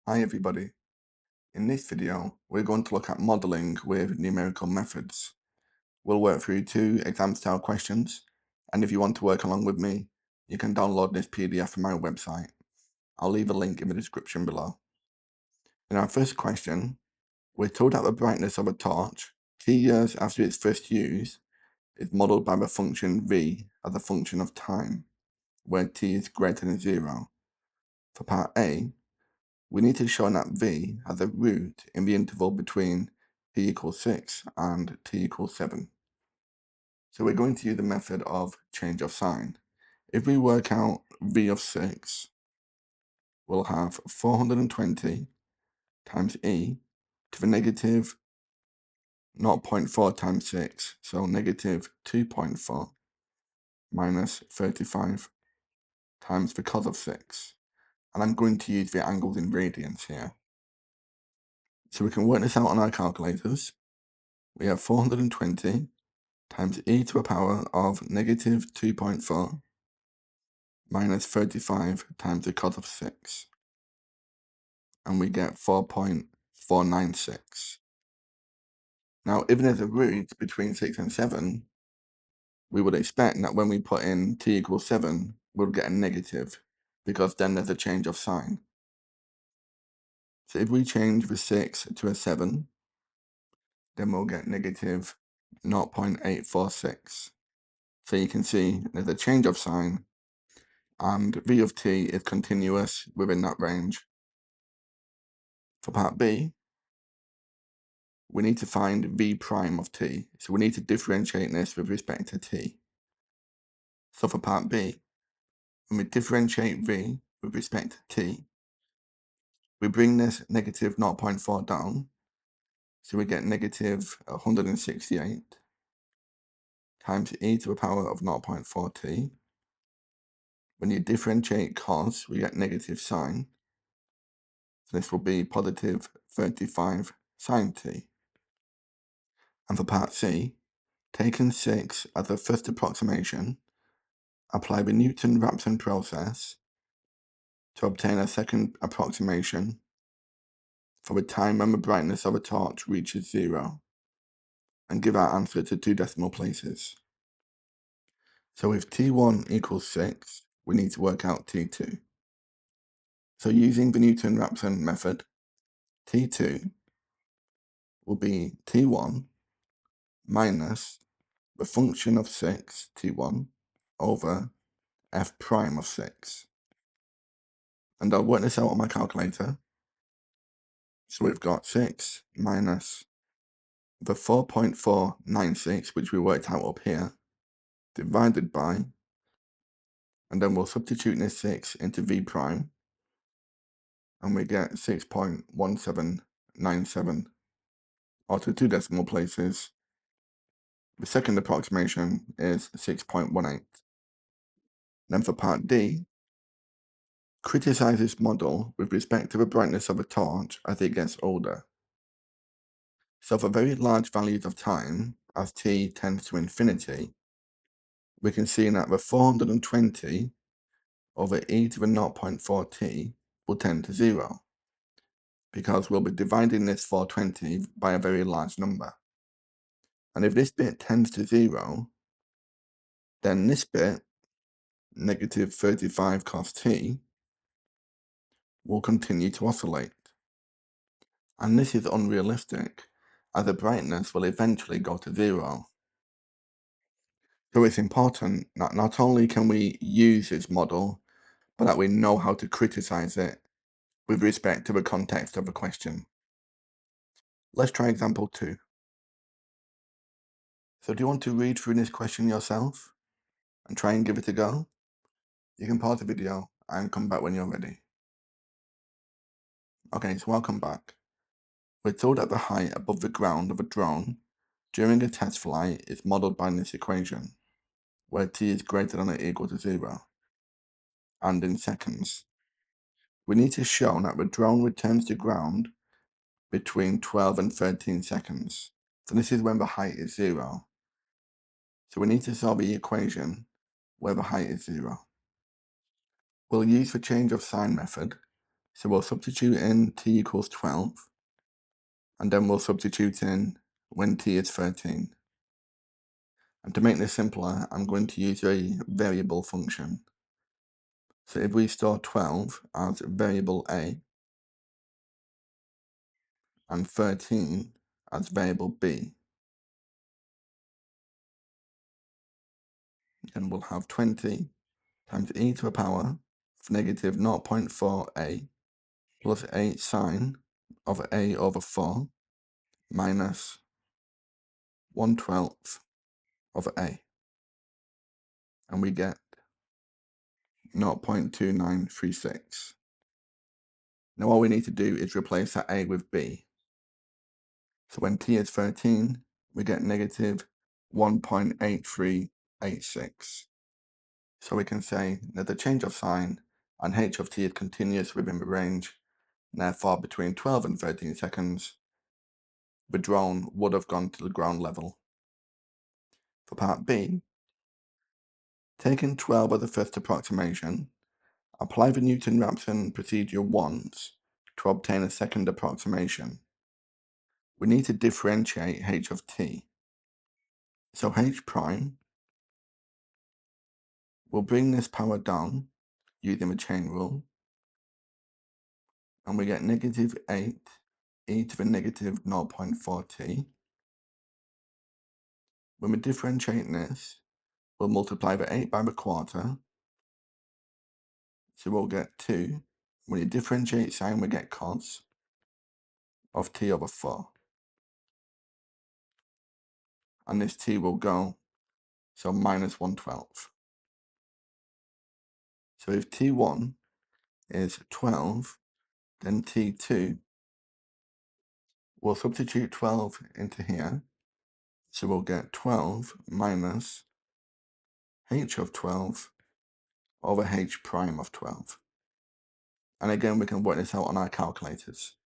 Hi everybody. In this video, we're going to look at modeling with numerical methods. We'll work through two exam style questions, and if you want to work along with me, you can download this PDF from my website. I'll leave a link in the description below. In our first question, we're told that the brightness of a torch, t years after its first use, is modeled by the function v as a function of time, where t is greater than 0. For part A, we need to show that v has a root in the interval between t equals 6 and t equals 7. So we're going to use the method of change of sign. If we work out v of 6, we'll have 420 times e to the negative 0.4 times 6, so negative 2.4 minus 35 times the cos of 6. And I'm going to use the angles in radians here. So we can work this out on our calculators. We have 420 times e to the power of negative 2.4 minus 35 times the cos of 6. And we get 4.496. Now, if there's a root between 6 and 7, we would expect that when we put in t equals 7, we'll get a negative, because then there's a change of sign. So if we change the 6 to a 7, then we'll get negative 0.846. So you can see there's a change of sign, and v of t is continuous within that range. For part B, we need to find v prime of t, so we need to differentiate this with respect to t. So for part B, when we differentiate v with respect to t, we bring this negative 0.4 down, so we get negative 168 times e to the power of 0.4t. When you differentiate cos, we get negative sine, so this will be positive 35 sine t. And for part C, taking 6 as the first approximation, apply the Newton-Raphson process to obtain a second approximation for the time when the brightness of a torch reaches 0, and give our answer to 2 decimal places. So if t1 equals 6, we need to work out t2. So using the Newton-Raphson method, t2 will be t1 minus the function of 6, t1, over f prime of 6. And I'll work this out on my calculator. So we've got 6 minus the 4.496, which we worked out up here, divided by, and then we'll substitute this 6 into v prime, and we get 6.1797, or to 2 decimal places. The second approximation is 6.18. Then for part D, criticize this model with respect to the brightness of a torch as it gets older. So for very large values of time, as t tends to infinity, we can see that the 420 over e to the 0.4t will tend to 0, because we'll be dividing this 420 by a very large number. And if this bit tends to 0, then this bit, negative 35 cos t, will continue to oscillate. And this is unrealistic, as the brightness will eventually go to 0. So it's important that not only can we use this model, but that we know how to criticize it with respect to the context of the question. Let's try example 2. So do you want to read through this question yourself and try and give it a go? You can pause the video and come back when you're ready. Okay, so welcome back. We're told that the height above the ground of a drone during a test flight is modeled by this equation, where t is greater than or equal to 0, and in seconds. We need to show that the drone returns to ground between 12 and 13 seconds. So this is when the height is 0. So we need to solve the equation where the height is 0. We'll use the change of sign method, So we'll substitute in t equals 12, and then we'll substitute in when t is 13. And to make this simpler, I'm going to use a variable function. So if we store 12 as variable a, and 13 as variable b, then we'll have 20 times e to the power of negative 0.4a plus 8 sine of a over 4 minus 1/12 of a. And we get 0.2936. Now all we need to do is replace that a with b. So when t is 13, we get negative 1.8386. So we can say that the change of sign and h of t is continuous within the range, and therefore between 12 and 13 seconds, the drone would have gone to the ground level. For part B, taking 12 as the first approximation, apply the Newton-Raphson procedure once to obtain a second approximation. We need to differentiate h of t. So h prime will bring this power down using the chain rule, and we get negative 8 e to the negative 0.4t. When we differentiate this, we'll multiply the 8 by the quarter, so we'll get 2. When you differentiate sine, we get cos of t over 4. And this t will go, so minus 1/12. So if t1 is 12, then t2, we'll substitute 12 into here, so we'll get 12 minus h of 12 over h prime of 12. And again, we can work this out on our calculators.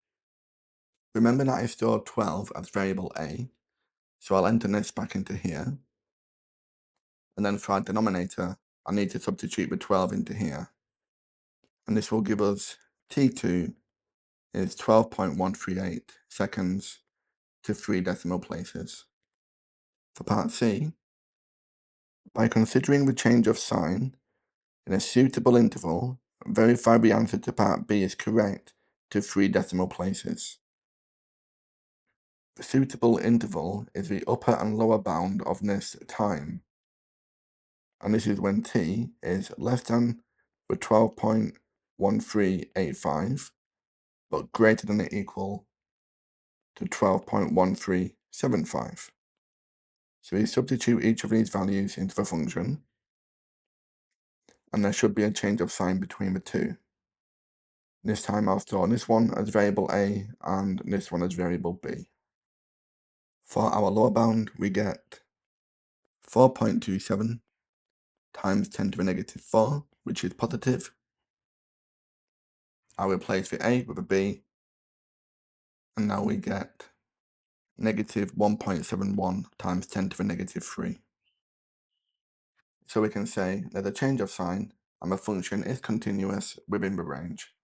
Remember that I stored 12 as variable a, so I'll enter this back into here. And then for our denominator, I need to substitute the 12 into here. And this will give us t2 is 12.138 seconds to 3 decimal places. For part C, by considering the change of sign in a suitable interval, verify the answer to part B is correct to 3 decimal places. The suitable interval is the upper and lower bound of this time, and this is when t is less than the 12.1385, but greater than or equal to 12.1375. So we substitute each of these values into the function, and there should be a change of sign between the two. This time I'll store this one as variable a and this one as variable b. For our lower bound, we get 4.27 times 10 to the negative 4, which is positive. I'll replace the a with a b, and now we get negative 1.71 times 10 to the negative 3. So we can say that the change of sign and the function is continuous within the range.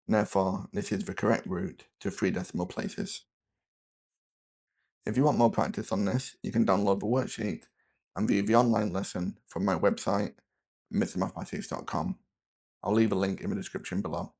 Therefore, this is the correct route to 3 decimal places. If you want more practice on this, you can download the worksheet and view the online lesson from my website, mrmathematics.com. I'll leave a link in the description below.